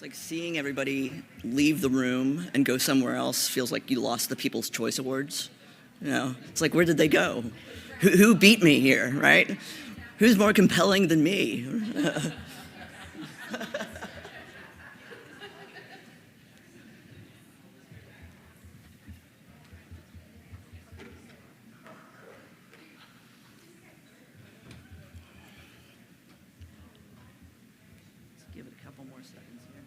It's like seeing everybody leave the room and go somewhere else feels like you lost the People's Choice Awards. You know, it's like, where did they go? Who beat me here, right? Who's more compelling than me? Let's give it a couple more seconds here.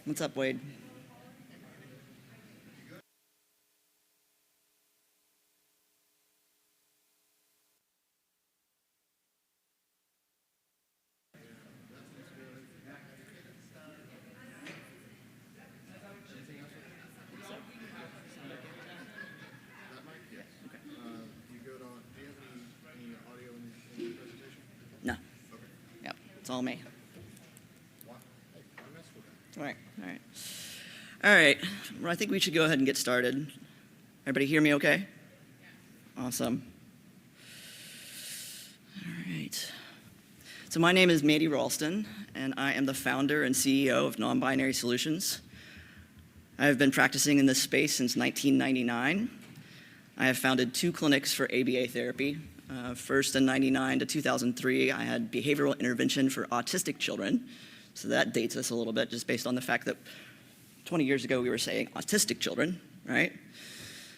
What's up, Wade? No. Yep, it's all me. All right. All right, well, I think we should go ahead and get started. Everybody hear me okay? Awesome. All right. So my name is Mandy Ralston, and I am the founder and CEO of Non-Binary Solutions. I have been practicing in this space since 1999. I have founded 2 clinics for ABA therapy. First in 99 to 2003, I had behavioral intervention for autistic children. So that dates us a little bit, just based on the fact that 20 years ago we were saying autistic children, right?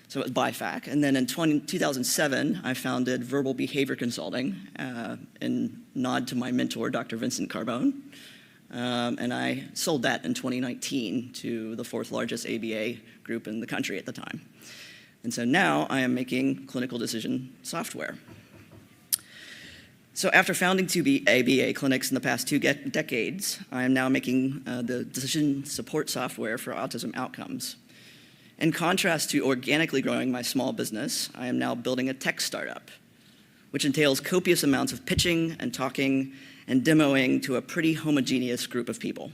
So it was BIFAC. And then in 2007, I founded Verbal Behavior Consulting in nod to my mentor, Dr. Vincent Carbone. And I sold that in 2019 to the 4th largest ABA group in the country at the time. And so now I am making clinical decision software. So after founding 2 ABA clinics in the past 2 decades, I am now making the decision support software for autism outcomes. In contrast to organically growing my small business, I am now building a tech startup, which entails copious amounts of pitching and talking and demoing to a pretty homogeneous group of people.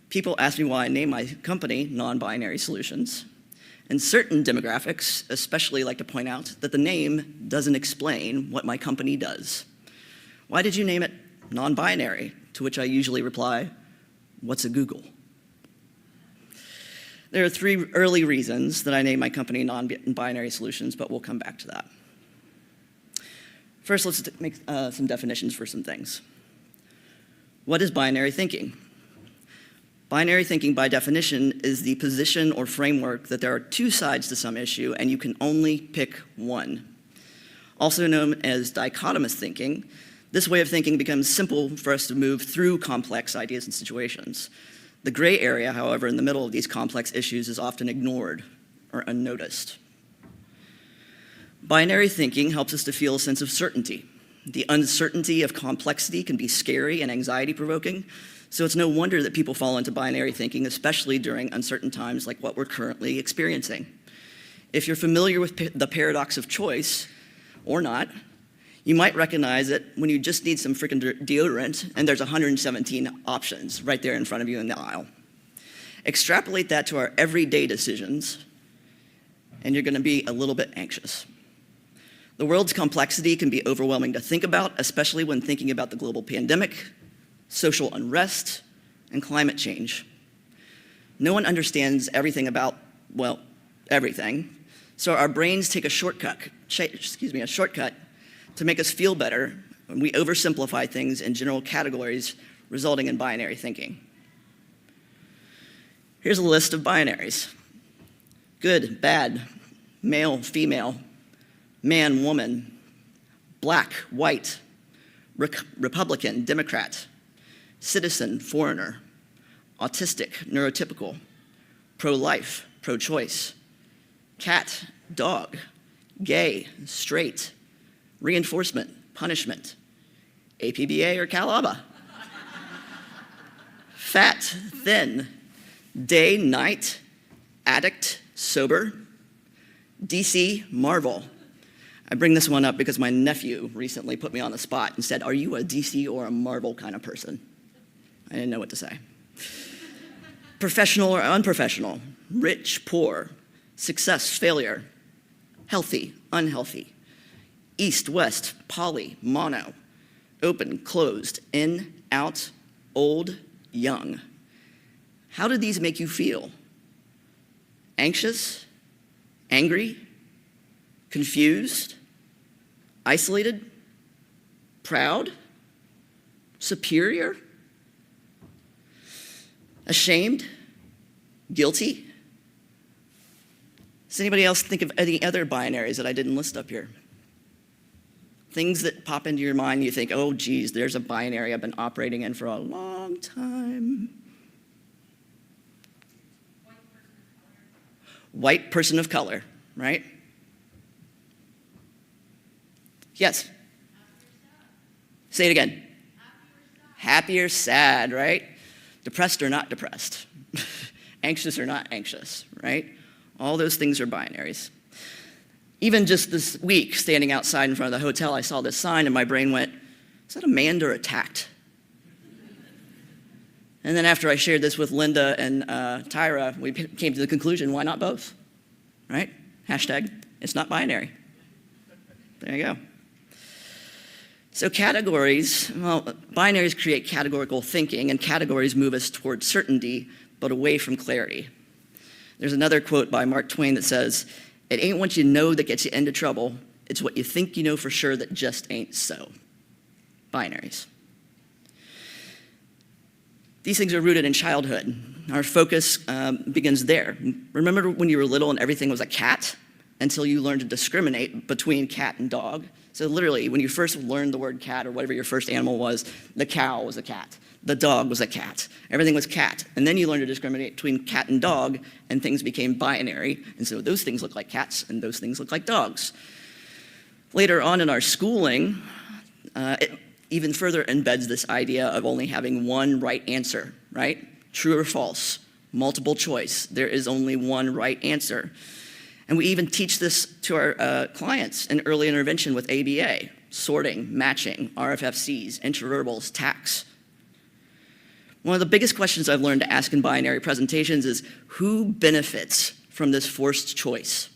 People ask me why I named my company Non-Binary Solutions. And certain demographics especially like to point out that the name doesn't explain what my company does. Why did you name it non-binary? To which I usually reply, what's a Google? There are 3 early reasons that I named my company Non-Binary Solutions, but we'll come back to that. First, let's make some definitions for some things. What is binary thinking? Binary thinking, by definition, is the position or framework that there are 2 sides to some issue and you can only pick one. Also known as dichotomous thinking, this way of thinking becomes simple for us to move through complex ideas and situations. The gray area, however, in the middle of these complex issues is often ignored or unnoticed. Binary thinking helps us to feel a sense of certainty. The uncertainty of complexity can be scary and anxiety-provoking, so it's no wonder that people fall into binary thinking, especially during uncertain times like what we're currently experiencing. If you're familiar with the paradox of choice, or not, you might recognize it when you just need some freaking deodorant and there's 117 options right there in front of you in the aisle. Extrapolate that to our everyday decisions, and you're gonna be a little bit anxious. The world's complexity can be overwhelming to think about, especially when thinking about the global pandemic, social unrest, and climate change. No one understands everything about, well, everything, so our brains take a shortcut to make us feel better when we oversimplify things in general categories, resulting in binary thinking. Here's a list of binaries: good, bad, male, female, man, woman, black, white, Republican, Democrat, citizen, foreigner, autistic, neurotypical, pro-life, pro-choice, cat, dog, gay, straight, reinforcement, punishment, APBA or APBA, fat, thin, day, night, addict, sober, DC, Marvel. I bring this one up because my nephew recently put me on the spot and said, "Are you a DC or a Marvel kind of person?" I didn't know what to say. Professional or unprofessional, rich, poor, success, failure, healthy, unhealthy, east, west, poly, mono, open, closed, in, out, old, young. How did these make you feel? Anxious? Angry? Confused? Isolated? Proud? Superior? Ashamed? Guilty? Does anybody else think of any other binaries that I didn't list up here? Things that pop into your mind, you think, oh geez, there's a binary I've been operating in for a long time. White person of color, right? Yes? Say it again. Happy or sad, right? Depressed or not depressed. Anxious or not anxious, right? All those things are binaries. Even just this week, standing outside in front of the hotel, I saw this sign and my brain went, is that Amanda or Tact? And then after I shared this with Linda and Tyra, we came to the conclusion, why not both, right? Hashtag, it's not binary. There you go. So categories, well, binaries create categorical thinking, and categories move us towards certainty, but away from clarity. There's another quote by Mark Twain that says, it ain't what you know that gets you into trouble, it's what you think you know for sure that just ain't so. Binaries. These things are rooted in childhood. Our focus begins there. Remember when you were little and everything was a cat? Until you learned to discriminate between cat and dog. So literally, when you first learned the word cat or whatever your first animal was, the cow was a cat. The dog was a cat. Everything was cat. And then you learned to discriminate between cat and dog, and things became binary. And so those things look like cats, and those things look like dogs. Later on in our schooling, it even further embeds this idea of only having one right answer, right? True or false, multiple choice. There is only one right answer. And we even teach this to our clients in early intervention with ABA, sorting, matching, RFFCs, interverbals, tax. One of the biggest questions I've learned to ask in binary presentations is, who benefits from this forced choice?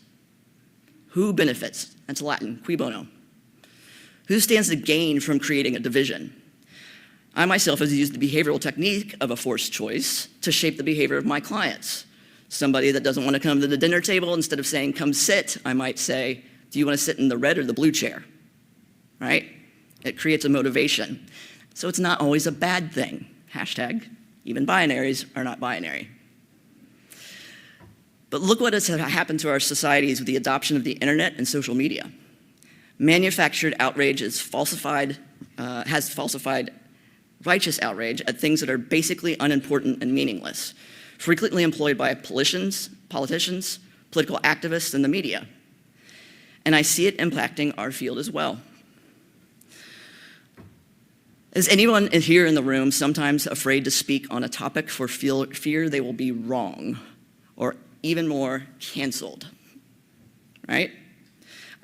Who benefits? That's Latin, cui bono. Who stands to gain from creating a division? I myself have used the behavioral technique of a forced choice to shape the behavior of my clients. Somebody that doesn't want to come to the dinner table, instead of saying, come sit, I might say, do you want to sit in the red or the blue chair? Right? It creates a motivation. So it's not always a bad thing. Hashtag, even binaries are not binary. But look what has happened to our societies with the adoption of the internet and social media. Manufactured outrage has falsified righteous outrage at things that are basically unimportant and meaningless, frequently employed by politicians, political activists, and the media. And I see it impacting our field as well. Is anyone here in the room sometimes afraid to speak on a topic for fear they will be wrong, or even more, canceled? Right?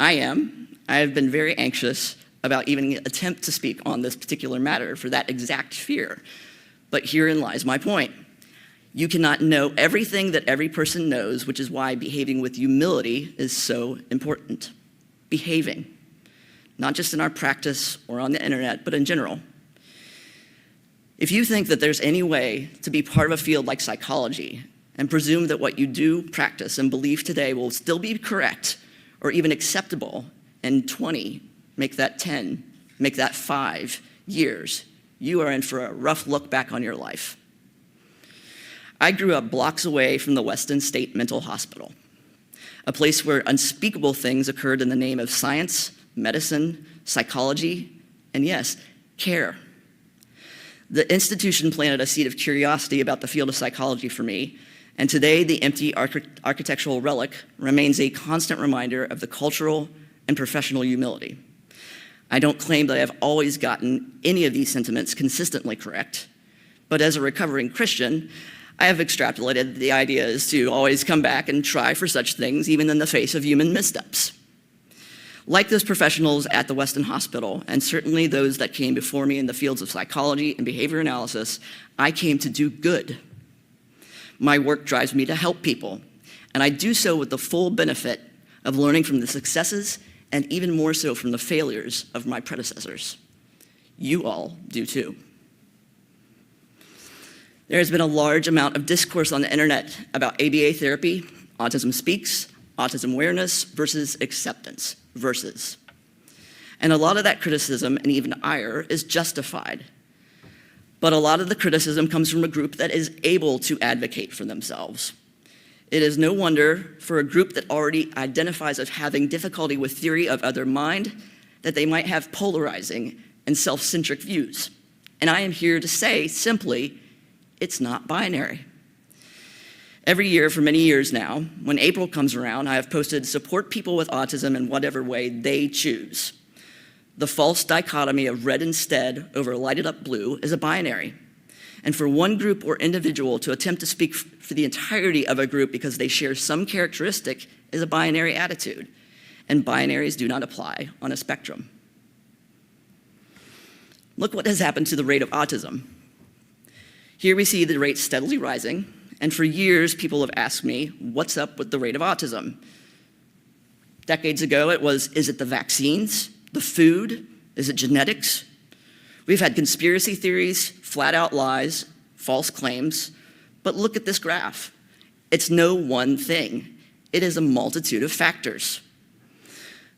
I am. I have been very anxious about even attempt to speak on this particular matter for that exact fear. But herein lies my point. You cannot know everything that every person knows, which is why behaving with humility is so important. Behaving, not just in our practice or on the internet, but in general. If you think that there's any way to be part of a field like psychology and presume that what you do, practice, and believe today will still be correct or even acceptable in 20, make that 10, make that 5 years, you are in for a rough look back on your life. I grew up blocks away from the Weston State Mental Hospital, a place where unspeakable things occurred in the name of science, medicine, psychology, and yes, care. The institution planted a seed of curiosity about the field of psychology for me, and today the empty architectural relic remains a constant reminder of the cultural and professional humility. I don't claim that I have always gotten any of these sentiments consistently correct, but as a recovering Christian, I have extrapolated the idea is to always come back and try for such things, even in the face of human missteps. Like those professionals at the Weston Hospital, and certainly those that came before me in the fields of psychology and behavior analysis, I came to do good. My work drives me to help people, and I do so with the full benefit of learning from the successes and even more so from the failures of my predecessors. You all do too. There has been a large amount of discourse on the internet about ABA therapy, Autism Speaks, autism awareness versus acceptance, versus. And a lot of that criticism and even ire is justified. But a lot of the criticism comes from a group that is able to advocate for themselves. It is no wonder for a group that already identifies as having difficulty with theory of other mind that they might have polarizing and self-centric views. And I am here to say simply, it's not binary. Every year for many years now, when April comes around, I have posted support people with autism in whatever way they choose. The false dichotomy of red instead over lighted up blue is a binary. And for one group or individual to attempt to speak for the entirety of a group because they share some characteristic is a binary attitude. And binaries do not apply on a spectrum. Look what has happened to the rate of autism. Here we see the rate steadily rising, and for years people have asked me, what's up with the rate of autism? Decades ago it was, is it the vaccines, the food, is it genetics? We've had conspiracy theories, flat out lies, false claims, but look at this graph. It's no one thing. It is a multitude of factors.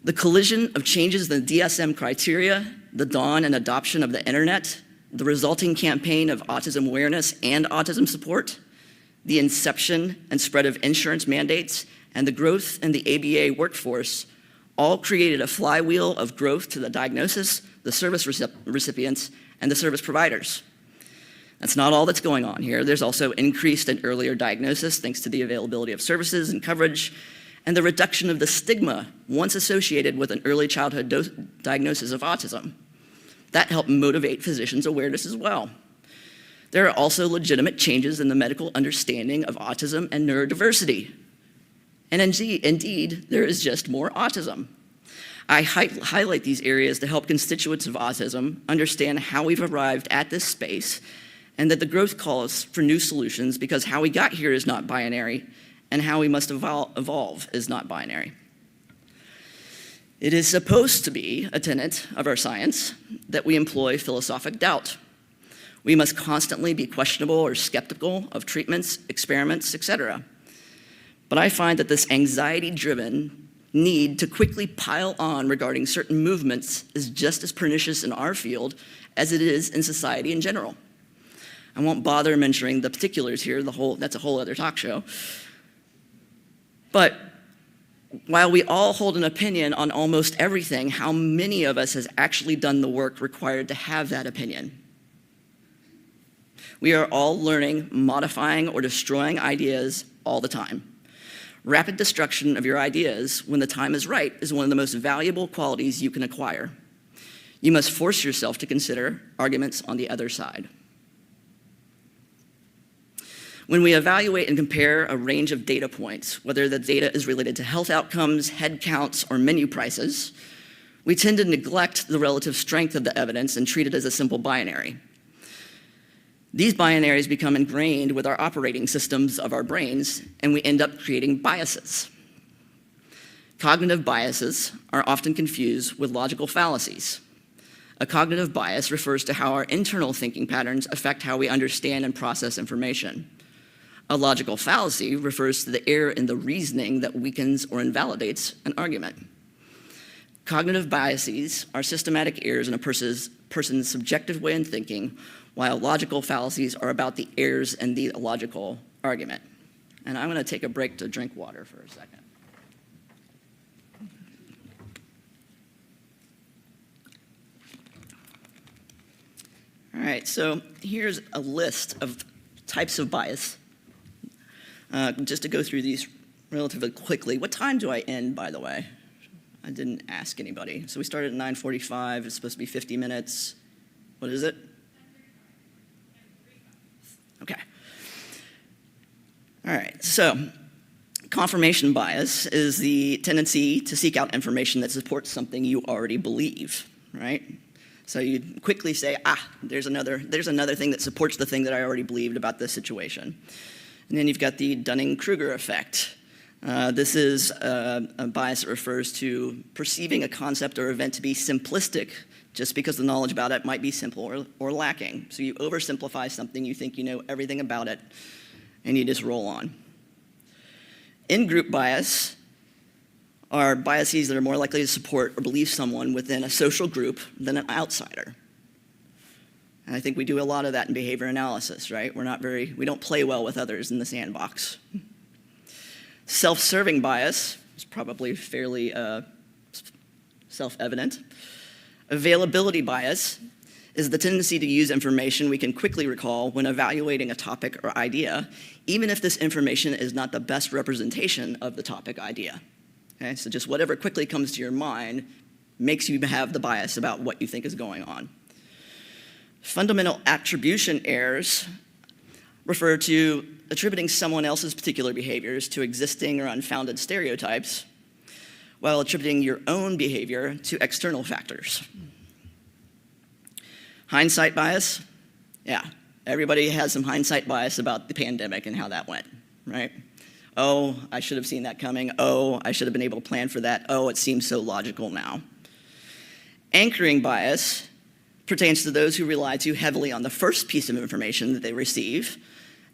The collision of changes in the DSM criteria, the dawn and adoption of the internet, the resulting campaign of autism awareness and autism support, the inception and spread of insurance mandates, and the growth in the ABA workforce all created a flywheel of growth to the diagnosis, the service recipients, and the service providers. That's not all that's going on here. There's also increased and earlier diagnosis thanks to the availability of services and coverage, and the reduction of the stigma once associated with an early childhood diagnosis of autism. That helped motivate physicians' awareness as well. There are also legitimate changes in the medical understanding of autism and neurodiversity. And indeed, there is just more autism. I highlight these areas to help constituents of autism understand how we've arrived at this space and that the growth calls for new solutions because how we got here is not binary and how we must evolve is not binary. It is supposed to be a tenet of our science that we employ philosophic doubt. We must constantly be questionable or skeptical of treatments, experiments, etc. But I find that this anxiety-driven need to quickly pile on regarding certain movements is just as pernicious in our field as it is in society in general. I won't bother mentioning the particulars here, that's a whole other talk show. But while we all hold an opinion on almost everything, how many of us has actually done the work required to have that opinion? We are all learning, modifying, or destroying ideas all the time. Rapid destruction of your ideas when the time is right is one of the most valuable qualities you can acquire. You must force yourself to consider arguments on the other side. When we evaluate and compare a range of data points, whether the data is related to health outcomes, head counts, or menu prices, we tend to neglect the relative strength of the evidence and treat it as a simple binary. These binaries become ingrained with our operating systems of our brains, and we end up creating biases. Cognitive biases are often confused with logical fallacies. A cognitive bias refers to how our internal thinking patterns affect how we understand and process information. A logical fallacy refers to the error in the reasoning that weakens or invalidates an argument. Cognitive biases are systematic errors in a person's subjective way of thinking, while logical fallacies are about the errors in the logical argument. And I'm going to take a break to drink water for a second. All right, so here's a list of types of bias. Just to go through these relatively quickly. What time do I end, by the way? I didn't ask anybody. So we started at 9:45. It's supposed to be 50 minutes. What is it? Okay. All right, so confirmation bias is the tendency to seek out information that supports something you already believe, right? So you quickly say, there's another thing that supports the thing that I already believed about this situation. And then you've got the Dunning-Kruger effect. This is a bias that refers to perceiving a concept or event to be simplistic just because the knowledge about it might be simple or lacking. So you oversimplify something, you think you know everything about it, and you just roll on. In-group bias are biases that are more likely to support or believe someone within a social group than an outsider. And I think we do a lot of that in behavior analysis, right? We don't play well with others in the sandbox. Self-serving bias is probably fairly self-evident. Availability bias is the tendency to use information we can quickly recall when evaluating a topic or idea, even if this information is not the best representation of the topic idea. Okay, so just whatever quickly comes to your mind makes you have the bias about what you think is going on. Fundamental attribution errors refer to attributing someone else's particular behaviors to existing or unfounded stereotypes, while attributing your own behavior to external factors. Hindsight bias, yeah, everybody has some hindsight bias about the pandemic and how that went, right? Oh, I should have seen that coming. Oh, I should have been able to plan for that. Oh, it seems so logical now. Anchoring bias pertains to those who rely too heavily on the first piece of information that they receive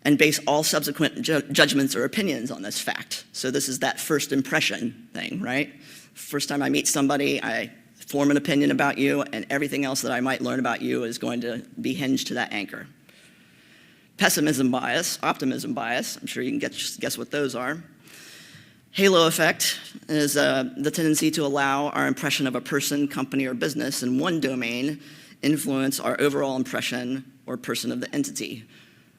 and base all subsequent judgments or opinions on this fact. So this is that first impression thing, right? First time I meet somebody, I form an opinion about you, and everything else that I might learn about you is going to be hinged to that anchor. Pessimism bias, optimism bias, I'm sure you can guess what those are. Halo effect is the tendency to allow our impression of a person, company, or business in one domain influence our overall impression or person of the entity.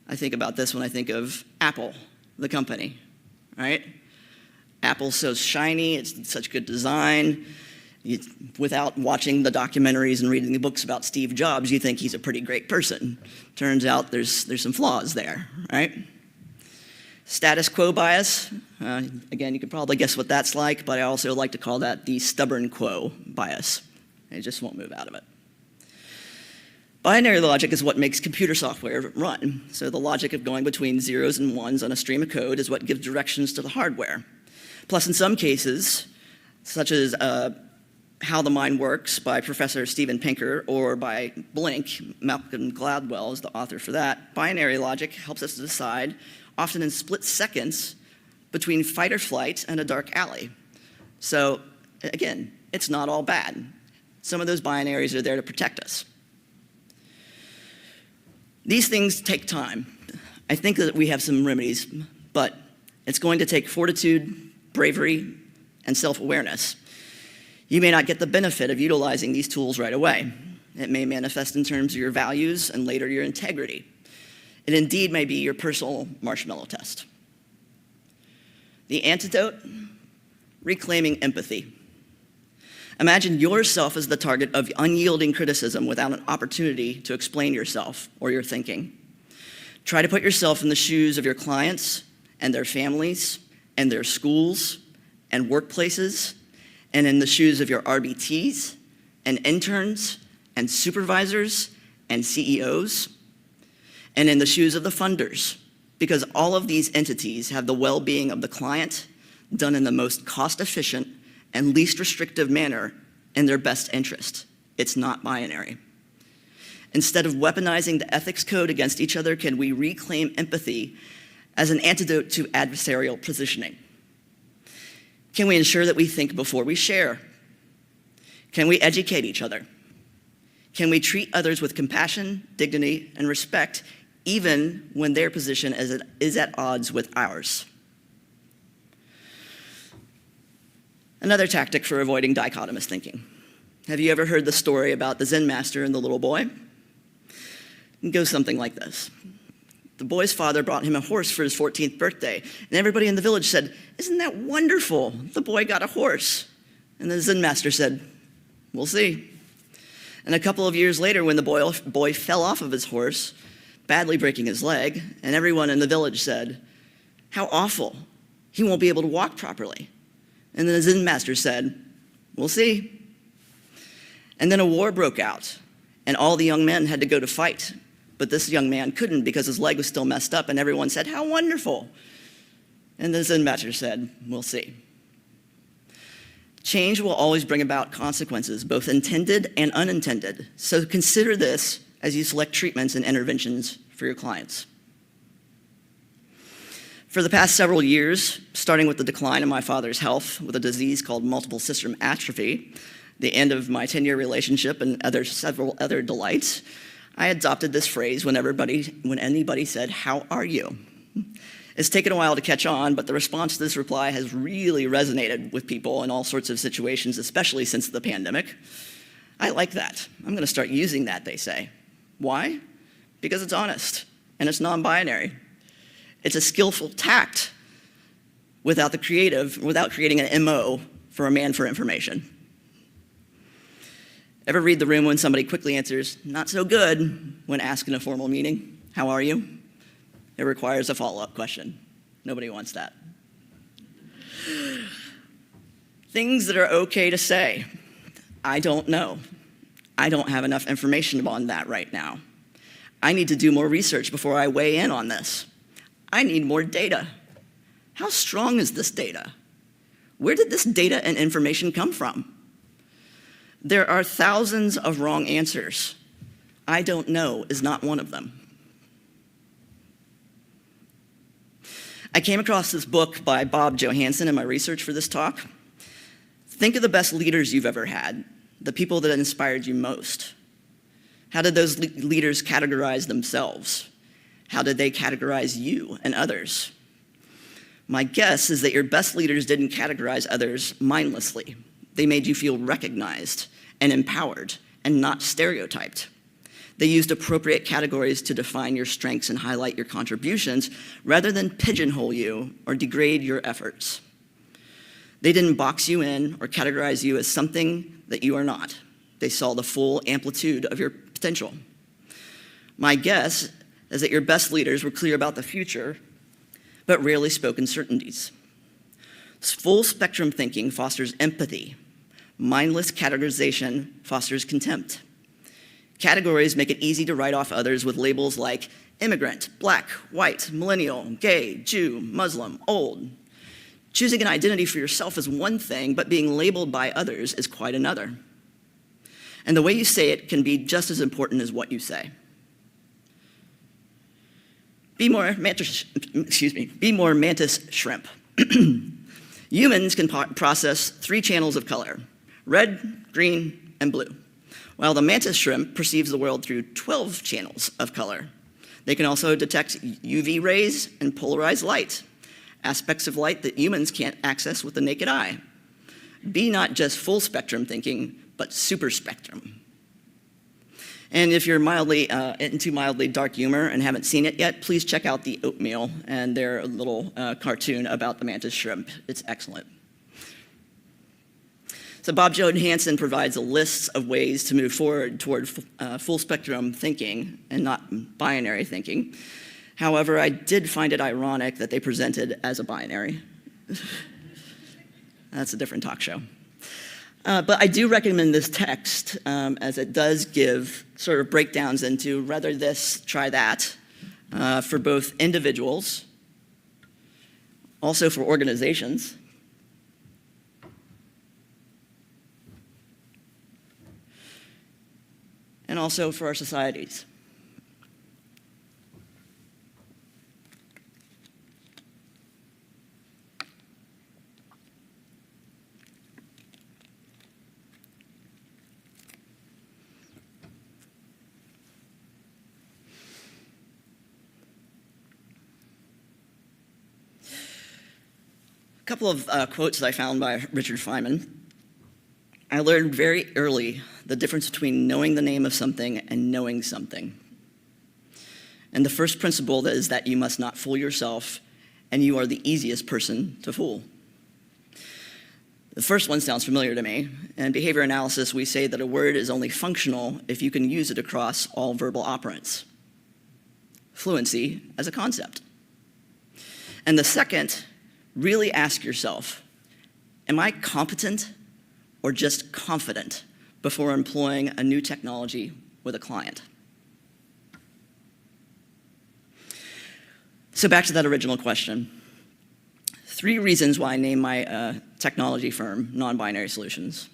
I think about this when I think of Apple, the company, right? Apple's so shiny, it's such good design. Without watching the documentaries and reading the books about Steve Jobs, you think he's a pretty great person. Turns out there's some flaws there, right? Status quo bias, again, you could probably guess what that's like, but I also like to call that the stubborn quo bias. It just won't move out of it. Binary logic is what makes computer software run. So the logic of going between zeros and ones on a stream of code is what gives directions to the hardware. Plus, in some cases, such as How the Mind Works by Professor Steven Pinker or by Blink, Malcolm Gladwell is the author for that, binary logic helps us to decide, often in split seconds, between fight or flight and a dark alley. So again, it's not all bad. Some of those binaries are there to protect us. These things take time. I think that we have some remedies, but it's going to take fortitude, bravery, and self-awareness. You may not get the benefit of utilizing these tools right away. It may manifest in terms of your values and later your integrity. It indeed may be your personal marshmallow test. The antidote, reclaiming empathy. Imagine yourself as the target of unyielding criticism without an opportunity to explain yourself or your thinking. Try to put yourself in the shoes of your clients and their families and their schools and workplaces, and in the shoes of your RBTs and interns and supervisors and CEOs, and in the shoes of the funders, because all of these entities have the well-being of the client done in the most cost-efficient and least restrictive manner in their best interest. It's not binary. Instead of weaponizing the ethics code against each other, can we reclaim empathy as an antidote to adversarial positioning? Can we ensure that we think before we share? Can we educate each other? Can we treat others with compassion, dignity, and respect, even when their position is at odds with ours? Another tactic for avoiding dichotomous thinking. Have you ever heard the story about the Zen master and the little boy? It goes something like this. The boy's father brought him a horse for his 14th birthday, and everybody in the village said, "Isn't that wonderful? The boy got a horse." And the Zen master said, "We'll see." And a couple of years later, when the boy fell off of his horse, badly breaking his leg, and everyone in the village said, "How awful. He won't be able to walk properly." And then the Zen master said, "We'll see." And then a war broke out, and all the young men had to go to fight. But this young man couldn't because his leg was still messed up, and everyone said, "How wonderful." And the Zen master said, we'll see. Change will always bring about consequences, both intended and unintended. So consider this as you select treatments and interventions for your clients. For the past several years, starting with the decline in my father's health with a disease called multiple system atrophy, the end of my 10-year relationship, and several other delights, I adopted this phrase when anybody said, "How are you?" It's taken a while to catch on, but the response to this reply has really resonated with people in all sorts of situations, especially since the pandemic. I like that. I'm going to start using that, they say. Why? Because it's honest, and it's non-binary. It's a skillful tact without creating an MO for a man for information. Ever read the room when somebody quickly answers, "Not so good," when asked in a formal meeting? "How are you?" It requires a follow-up question. Nobody wants that. Things that are okay to say. I don't know. I don't have enough information on that right now. I need to do more research before I weigh in on this. I need more data. How strong is this data? Where did this data and information come from? There are thousands of wrong answers. I don't know is not one of them. I came across this book by Bob Johansen in my research for this talk. Think of the best leaders you've ever had, the people that inspired you most. How did those leaders categorize themselves? How did they categorize you and others? My guess is that your best leaders didn't categorize others mindlessly. They made you feel recognized and empowered and not stereotyped. They used appropriate categories to define your strengths and highlight your contributions rather than pigeonhole you or degrade your efforts. They didn't box you in or categorize you as something that you are not. They saw the full amplitude of your potential. My guess is that your best leaders were clear about the future, but rarely spoke in certainties. Full spectrum thinking fosters empathy. Mindless categorization fosters contempt. Categories make it easy to write off others with labels like immigrant, black, white, millennial, gay, Jew, Muslim, old. Choosing an identity for yourself is one thing, but being labeled by others is quite another. And the way you say it can be just as important as what you say. Be more mantis shrimp. Humans can process 3 channels of color: red, green, and blue, while the mantis shrimp perceives the world through 12 channels of color. They can also detect UV rays and polarized light, aspects of light that humans can't access with the naked eye. Be not just full spectrum thinking, but super spectrum. And if you're into mildly dark humor and haven't seen it yet, please check out The Oatmeal and their little cartoon about the mantis shrimp. It's excellent. So Bob Johansen provides a list of ways to move forward toward full spectrum thinking and not binary thinking. However, I did find it ironic that they presented as a binary. That's a different talk show. But I do recommend this text as it does give sort of breakdowns into rather this, try that, for both individuals, also for organizations, and also for our societies. A couple of quotes that I found by Richard Feynman. I learned very early the difference between knowing the name of something and knowing something. And the first principle is that you must not fool yourself, and you are the easiest person to fool. The first one sounds familiar to me. In behavior analysis, we say that a word is only functional if you can use it across all verbal operands. Fluency as a concept. And the second, really ask yourself, am I competent or just confident before employing a new technology with a client? So back to that original question. 3 reasons why I named my technology firm Non-Binary Solutions.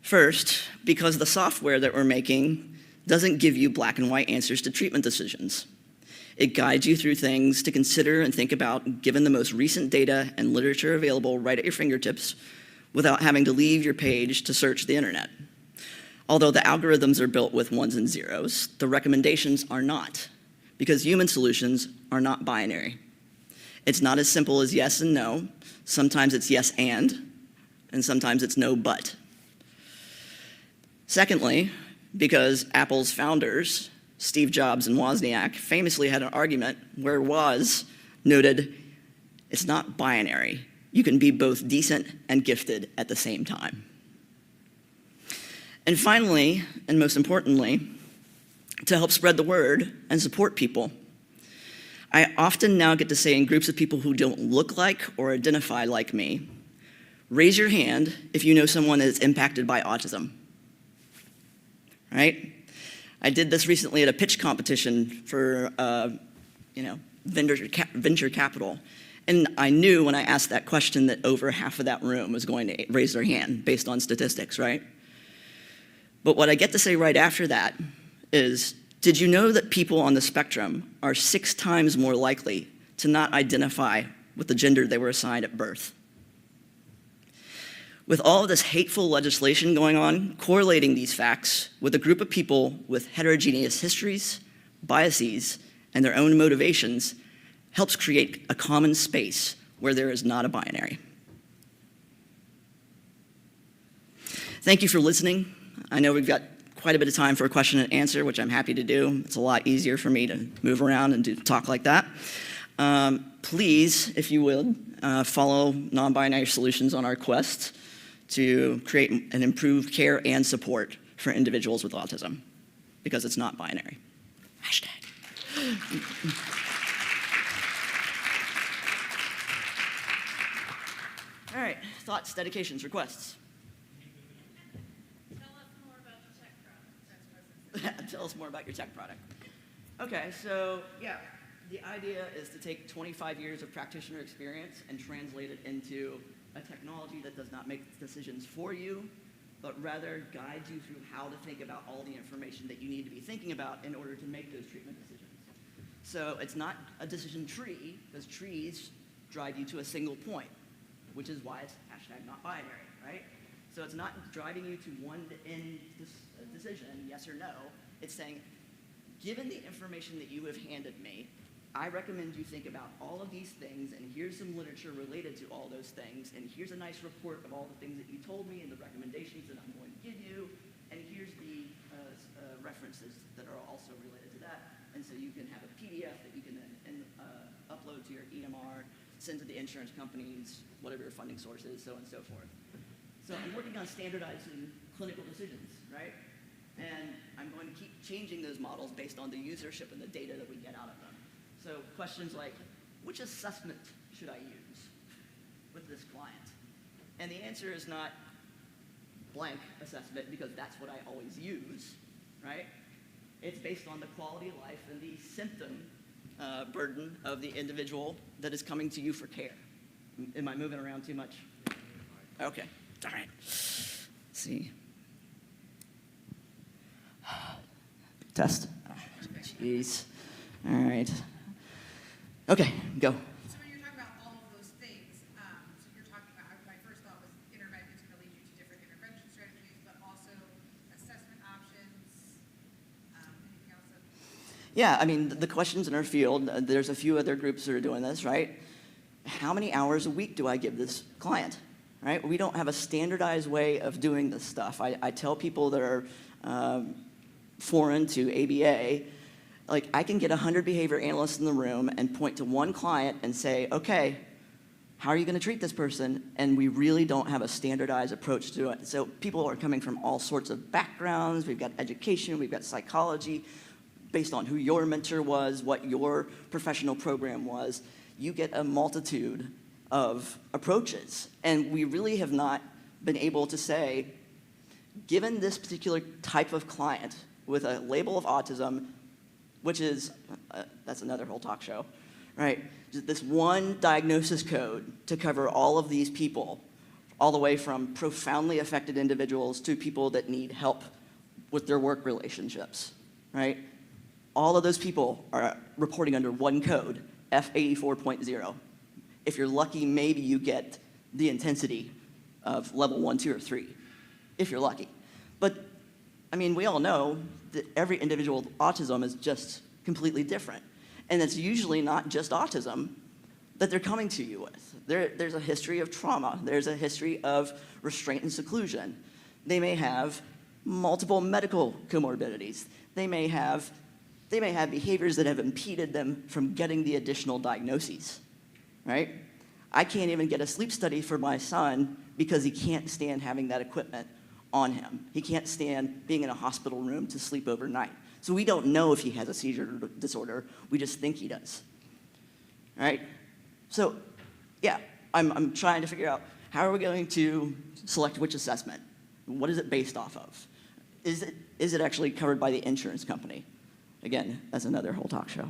First, because the software that we're making doesn't give you black and white answers to treatment decisions. It guides you through things to consider and think about given the most recent data and literature available right at your fingertips without having to leave your page to search the internet. Although the algorithms are built with ones and zeros, the recommendations are not, because human solutions are not binary. It's not as simple as yes and no. Sometimes it's yes and sometimes it's no but. Secondly, because Apple's founders, Steve Jobs and Wozniak, famously had an argument where Woz noted, it's not binary. You can be both decent and gifted at the same time. And finally, and most importantly, to help spread the word and support people, I often now get to say in groups of people who don't look like or identify like me, raise your hand if you know someone that is impacted by autism. Right? I did this recently at a pitch competition for venture capital. And I knew when I asked that question that over half of that room was going to raise their hand based on statistics, right? But what I get to say right after that is, did you know that people on the spectrum are 6 times more likely to not identify with the gender they were assigned at birth? With all of this hateful legislation going on, correlating these facts with a group of people with heterogeneous histories, biases, and their own motivations helps create a common space where there is not a binary. Thank you for listening. I know we've got quite a bit of time for a question and answer, which I'm happy to do. It's a lot easier for me to move around and talk like that. Please, if you will, follow Non-Binary Solutions on our quest to create an improved care and support for individuals with autism, because it's not binary. Hashtag. All right, thoughts, dedications, requests. Tell us more about your tech product. Tell us more about your tech product. Okay, so yeah, the idea is to take 25 years of practitioner experience and translate it into a technology that does not make decisions for you, but rather guides you through how to think about all the information that you need to be thinking about in order to make those treatment decisions. So it's not a decision tree, because trees drive you to a single point, which is why it's hashtag not binary, right? So it's not driving you to one end decision, yes or no. It's saying, given the information that you have handed me, I recommend you think about all of these things, and here's some literature related to all those things, and here's a nice report of all the things that you told me and the recommendations that I'm going to give you, and here's the references that are also related to that. And so you can have a PDF that you can then upload to your EMR, send to the insurance companies, whatever your funding source is, so on and so forth. So I'm working on standardizing clinical decisions, right? And I'm going to keep changing those models based on the usership and the data that we get out of them. So questions like, which assessment should I use with this client? And the answer is not blank assessment, because that's what I always use, right? It's based on the quality of life and the symptom burden of the individual that is coming to you for care. Am I moving around too much? Okay, all right. Let's see. Test. Jeez. All right. Okay, go. So when you're talking about all of those things, so you're talking about, my first thought was interventions can lead you to different intervention strategies, but also assessment options. Anything else? Yeah, I mean, the questions in our field, there's a few other groups that are doing this, right? How many hours a week do I give this client, right? We don't have a standardized way of doing this stuff. I tell people that are foreign to ABA, like, I can get 100 behavior analysts in the room and point to one client and say, okay, how are you going to treat this person? And we really don't have a standardized approach to it. So people are coming from all sorts of backgrounds. We've got education, we've got psychology, based on who your mentor was, what your professional program was. You get a multitude of approaches. And we really have not been able to say, given this particular type of client with a label of autism, which is, that's another whole talk show, right? Just this one diagnosis code to cover all of these people, all the way from profoundly affected individuals to people that need help with their work relationships, right? All of those people are reporting under one code, F84.0. If you're lucky, maybe you get the intensity of level 1, 2, or 3, if you're lucky. But, I mean, we all know that every individual with autism is just completely different. And it's usually not just autism that they're coming to you with. There's a history of trauma. There's a history of restraint and seclusion. They may have multiple medical comorbidities. They may have behaviors that have impeded them from getting the additional diagnoses, right? I can't even get a sleep study for my son because he can't stand having that equipment on him. He can't stand being in a hospital room to sleep overnight. So we don't know if he has a seizure disorder. We just think he does, right? So, yeah, I'm trying to figure out how are we going to select which assessment? What is it based off of? Is it actually covered by the insurance company? Again, that's another whole talk show.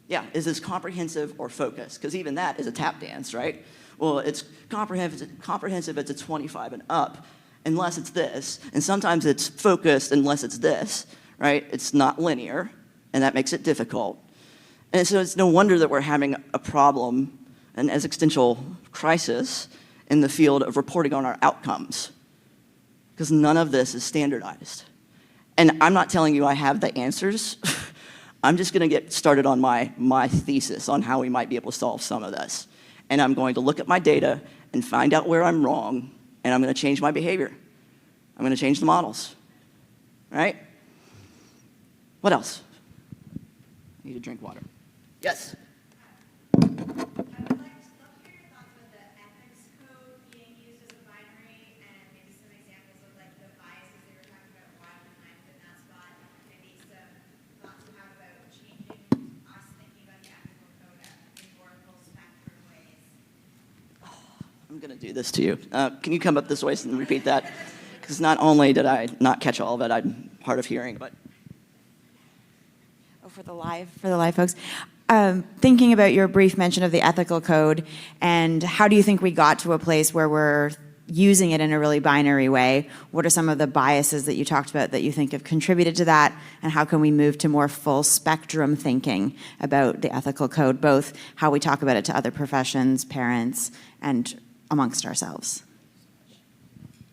Yeah, is this comprehensive or focused? Because even that is a tap dance, right? Well, it's comprehensive, it's a 25 and up, unless it's this. And sometimes it's focused unless it's this, right? It's not linear, and that makes it difficult. And so it's no wonder that we're having a problem, an existential crisis in the field of reporting on our outcomes, because none of this is standardized. And I'm not telling you I have the answers. I'm just going to get started on my thesis on how we might be able to solve some of this. And I'm going to look at my data and find out where I'm wrong, and I'm going to change my behavior. I'm going to change the models, right? What else? I need to drink water. Yes? I would love to hear your thoughts about the ethics code being used as a binary and maybe some examples of like the biases they were talking about, why we might have in that spot, maybe some thoughts you have about changing us thinking about the ethical code in more full spectrum ways. I'm going to do this to you. Can you come up this way and repeat that? Because not only did I not catch all of it, I'm hard of hearing, but... Oh, for the live folks. Thinking about your brief mention of the ethical code, and how do you think we got to a place where we're using it in a really binary way? What are some of the biases that you talked about that you think have contributed to that, and how can we move to more full spectrum thinking about the ethical code, both how we talk about it to other professions, parents, and amongst ourselves?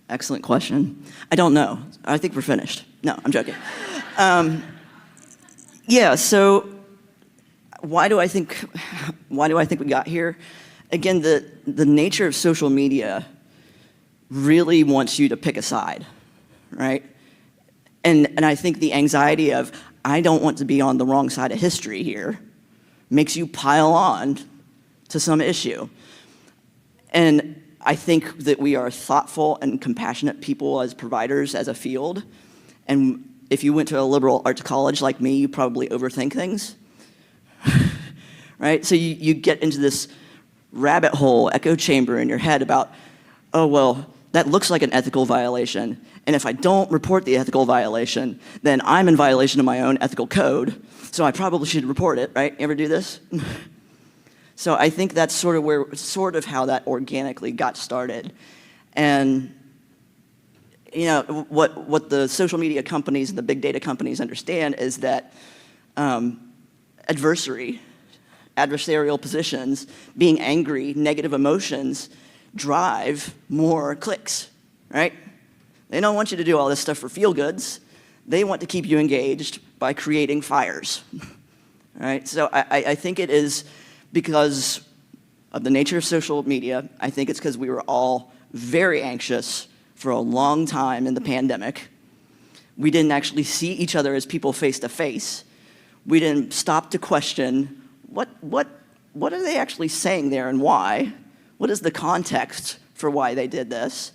Excellent question. I don't know. I think we're finished. No, I'm joking. Yeah, so why do I think we got here? Again, the nature of social media really wants you to pick a side, right? And I think the anxiety of, I don't want to be on the wrong side of history here, makes you pile on to some issue. And I think that we are thoughtful and compassionate people as providers, as a field. And if you went to a liberal arts college like me, you probably overthink things, right? So you get into this rabbit hole, echo chamber in your head about, oh, well, that looks like an ethical violation. And if I don't report the ethical violation, then I'm in violation of my own ethical code. So I probably should report it, right? You ever do this? So I think that's sort of how that organically got started. And you know, what the social media companies and the big data companies understand is that adversarial positions, being angry, negative emotions, drive more clicks, right? They don't want you to do all this stuff for feel-goods. They want to keep you engaged by creating fires, right? So I think it is because of the nature of social media. I think it's because we were all very anxious for a long time in the pandemic. We didn't actually see each other as people face to face. We didn't stop to question, what are they actually saying there and why? What is the context for why they did this?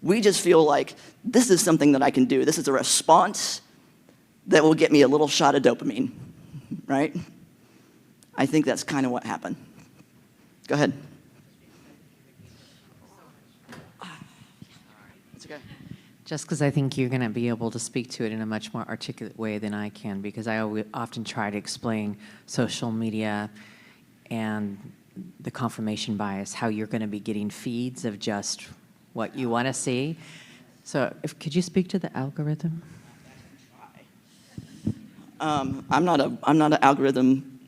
We just feel like this is something that I can do. This is a response that will get me a little shot of dopamine, right? I think that's kind of what happened. Go ahead. Just because I think you're going to be able to speak to it in a much more articulate way than I can, because I often try to explain social media and the confirmation bias, how you're going to be getting feeds of just what you want to see. So could you speak to the algorithm? I'm not an algorithm,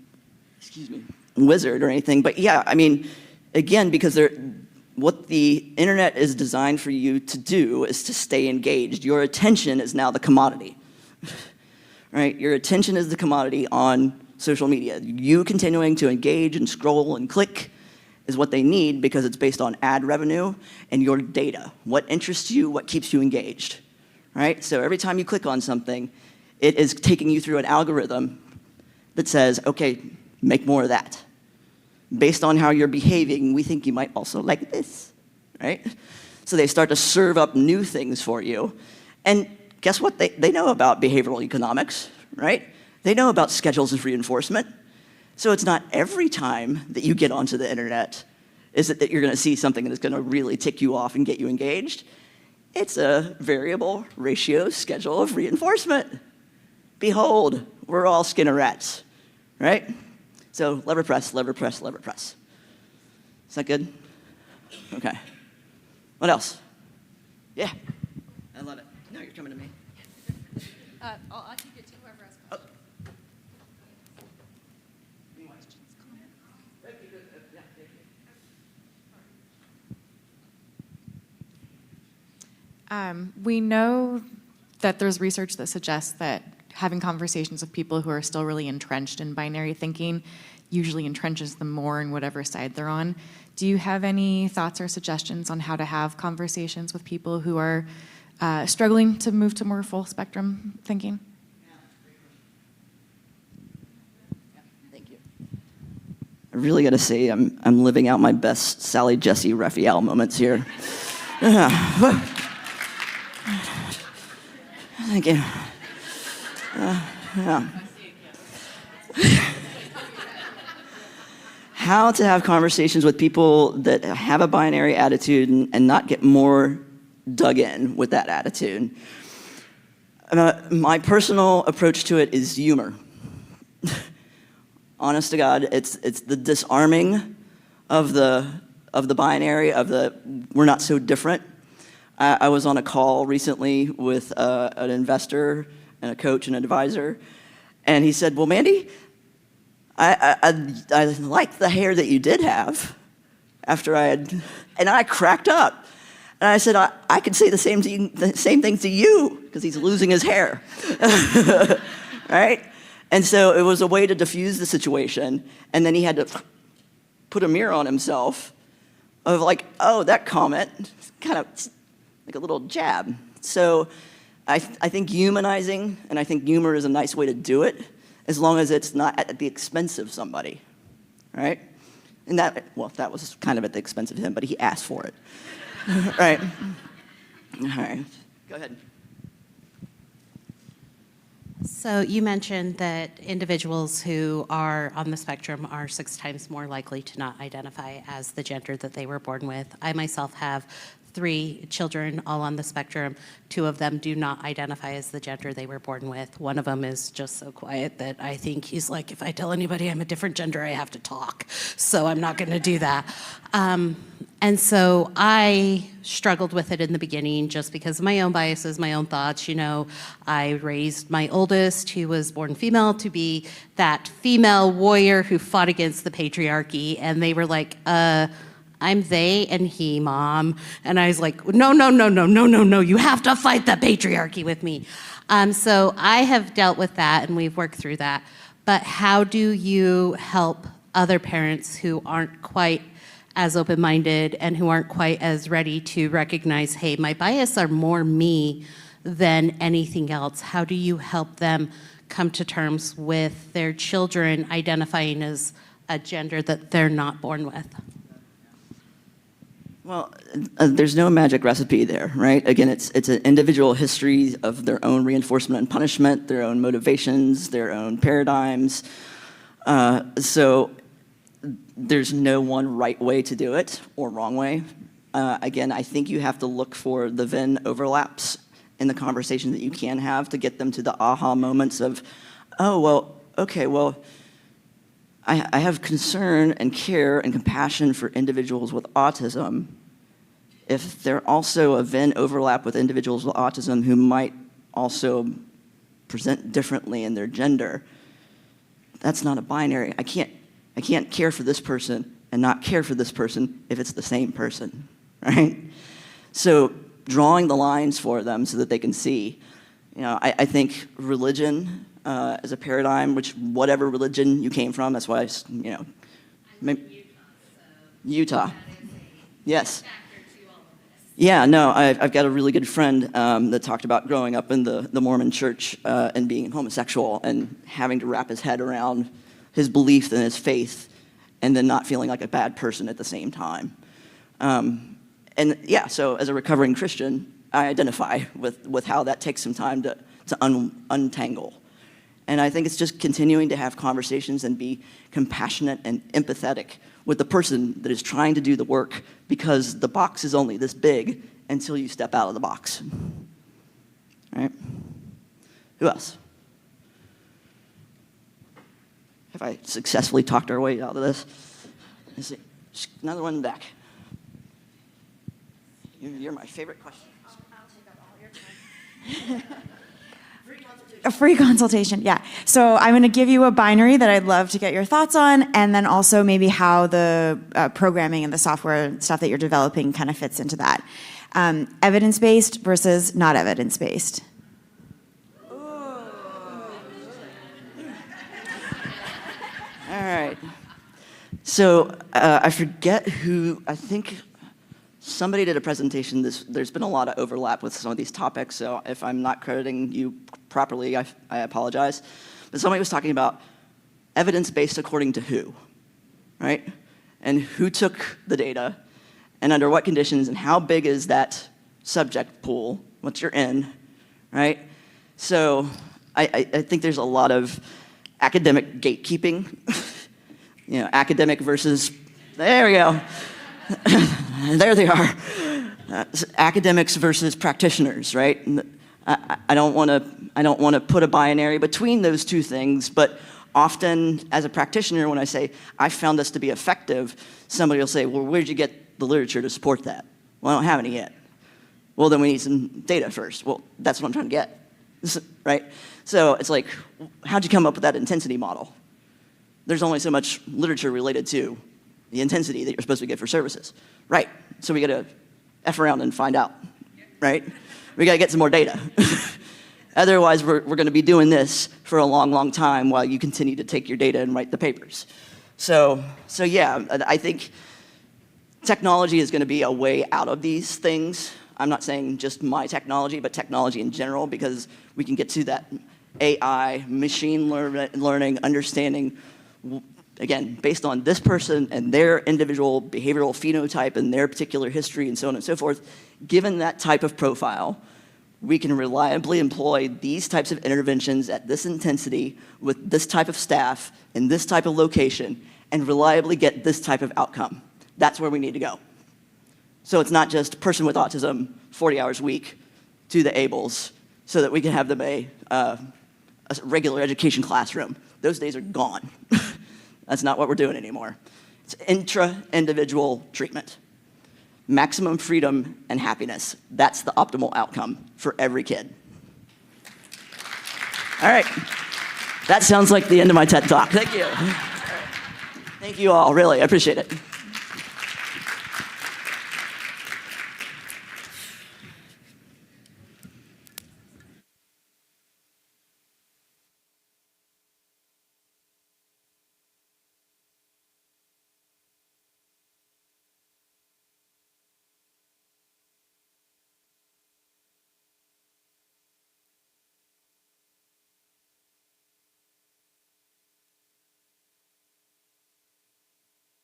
wizard or anything, but yeah, I mean, again, because what the internet is designed for you to do is to stay engaged. Your attention is now the commodity, right? Your attention is the commodity on social media. You continuing to engage and scroll and click is what they need because it's based on ad revenue and your data. What interests you, what keeps you engaged, right? So every time you click on something, it is taking you through an algorithm that says, okay, make more of that. Based on how you're behaving, we think you might also like this, right? So they start to serve up new things for you. And guess what? They know about behavioral economics, right? They know about schedules of reinforcement. So it's not every time that you get onto the internet is it that you're going to see something that's going to really tick you off and get you engaged. It's a variable ratio schedule of reinforcement. Behold, we're all Skinnerettes, right? So lever press, lever press, lever press. Is that good? Okay. What else? Yeah. I love it. No, you're coming to me. I can get to whoever has questions. We know that there's research that suggests that having conversations with people who are still really entrenched in binary thinking usually entrenches them more in whatever side they're on. Do you have any thoughts or suggestions on how to have conversations with people who are struggling to move to more full spectrum thinking? Thank you. I really got to say, I'm living out my best Sally Jesse Raphael moments here. Thank you. Yeah. How to have conversations with people that have a binary attitude and not get more dug in with that attitude. My personal approach to it is humor. Honest to God, it's the disarming of the binary, of the we're not so different. I was on a call recently with an investor and a coach and an advisor, and he said, well, Mandy, I like the hair that you did have after and I cracked up. And I said, I could say the same thing to you, because he's losing his hair, right? And so it was a way to diffuse the situation, and then he had to put a mirror on himself of like, oh, that comment, kind of like a little jab. So I think humanizing, and I think humor is a nice way to do it, as long as it's not at the expense of somebody, right? And that was kind of at the expense of him, but he asked for it, right? All right, go ahead. So you mentioned that individuals who are on the spectrum are 6 times more likely to not identify as the gender that they were born with. I myself have 3 children, all on the spectrum. 2 of them do not identify as the gender they were born with. One of them is just so quiet that I think he's like, if I tell anybody I'm a different gender, I have to talk. So I'm not going to do that. And so I struggled with it in the beginning just because of my own biases, my own thoughts. You know, I raised my oldest, who was born female, to be that female warrior who fought against the patriarchy. And they were like, I'm they and he, Mom. And I was like, no, you have to fight the patriarchy with me. So I have dealt with that, and we've worked through that. But how do you help other parents who aren't quite as open-minded and who aren't quite as ready to recognize, hey, my bias are more me than anything else? How do you help them come to terms with their children identifying as a gender that they're not born with? Well, there's no magic recipe there, right? Again, it's an individual history of their own reinforcement and punishment, their own motivations, their own paradigms. So there's no one right way to do it or wrong way. Again, I think you have to look for the Venn overlaps in the conversation that you can have to get them to the aha moments of, oh, well, okay, well, I have concern and care and compassion for individuals with autism. If there also a Venn overlap with individuals with autism who might also present differently in their gender, that's not a binary. I can't care for this person and not care for this person if it's the same person, right? So drawing the lines for them so that they can see. I think religion as a paradigm, which whatever religion you came from, that's why, Utah. Yes. Yeah, no, I've got a really good friend that talked about growing up in the Mormon church and being homosexual and having to wrap his head around his belief and his faith and then not feeling like a bad person at the same time. And yeah, so as a recovering Christian, I identify with how that takes some time to untangle. And I think it's just continuing to have conversations and be compassionate and empathetic with the person that is trying to do the work, because the box is only this big until you step out of the box. Right? Who else? Have I successfully talked our way out of this? Let's see. Just another one back. You're my favorite question. I'll take up all your time. A free consultation, yeah. So I'm going to give you a binary that I'd love to get your thoughts on, and then also maybe how the programming and the software stuff that you're developing kind of fits into that. Evidence-based versus not evidence-based. All right. So I forget who, I think somebody did a presentation. There's been a lot of overlap with some of these topics, so if I'm not crediting you properly, I apologize. But somebody was talking about evidence-based according to who, right? And who took the data, and under what conditions, and how big is that subject pool, what's your N, right? So I think there's a lot of academic gatekeeping, academic versus, there we go. There they are. Academics versus practitioners, right? I don't want to put a binary between those two things, but often as a practitioner, when I say, I found this to be effective, somebody will say, well, where'd you get the literature to support that? Well, I don't have any yet. Well, then we need some data first. Well, that's what I'm trying to get, right? So it's like, how'd you come up with that intensity model? There's only so much literature related to the intensity that you're supposed to get for services. Right, so we gotta F around and find out, right? We gotta get some more data. Otherwise, we're gonna be doing this for a long, long time while you continue to take your data and write the papers. So yeah, I think technology is gonna be a way out of these things. I'm not saying just my technology, but technology in general, because we can get to that AI, machine learning, understanding, again, based on this person and their individual behavioral phenotype and their particular history and so on and so forth. Given that type of profile, we can reliably employ these types of interventions at this intensity with this type of staff in this type of location and reliably get this type of outcome. That's where we need to go. So it's not just person with autism, 40 hours a week to the ABLEs so that we can have them a regular education classroom. Those days are gone. That's not what we're doing anymore. It's intra-individual treatment. Maximum freedom and happiness. That's the optimal outcome for every kid. All right. That sounds like the end of my TED Talk. Thank you. Thank you all, really. I appreciate it.